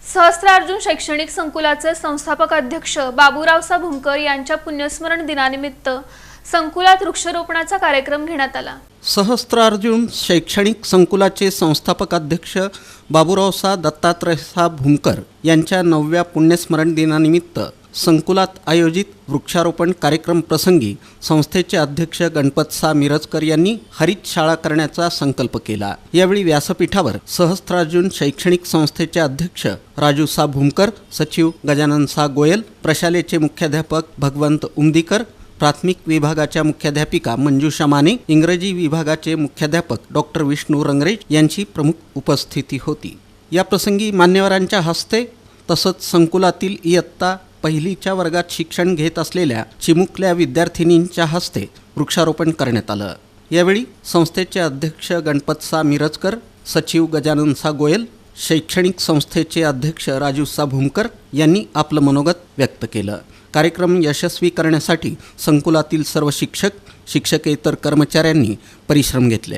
सहस्त्रार्जुन शैक्षणिक संकुलाचे संस्थापक अध्यक्ष बाबूराव भुमकर यांच्या पुण्यस्मरण दिनानिमित्त संकुलात वृक्षारोपणाचा कार्यक्रम घेण्यात आला। सहस्त्रार्जुन शैक्षणिक संकुलाचे संस्थापक अध्यक्ष बाबूराव दत्तात्रय भुमकर यांच्या 9व्या पुण्यस्मरण दिनानिमित्त संकुलात आयोजित वृक्षारोपण कार्यक्रम प्रसंगी संस्थेचे अध्यक्ष गणपत मिरजकर यांनी हरित शाळा करण्याचा संकल्प केला। यावेळी व्यासपीठावर सहस्त्रार्जुन शैक्षणिक संस्थेचे अध्यक्ष राजू भुमकर, सचिव गजानन गोयल, प्रशालेचे मुख्याध्यापक भगवंत उमदीकर, प्राथमिक विभागाच्या मुख्याध्यापिका मंजुषा माने, इंग्रजी विभागाचे मुख्याध्यापक डॉक्टर विष्णू रंगरेज यांची प्रमुख उपस्थिती होती। या प्रसंगी मान्यवरांच्या हस्ते तसंच संकुलातील इयत्ता पहिलीच्या वर्गात शिक्षण घेत असलेल्या चिमुकल्या विद्यार्थिनींच्या हस्ते वृक्षारोपण करण्यात आलं। यावेळी संस्थेचे अध्यक्ष गणपत मिरजकर, सचिव गजानन गोयल, शैक्षणिक संस्थेचे अध्यक्ष राजू भुमकर यांनी आपलं मनोगत व्यक्त केलं। कार्यक्रम यशस्वी करण्यासाठी संकुलातील सर्व शिक्षक, शिक्षकेतर कर्मचाऱ्यांनी परिश्रम घेतले।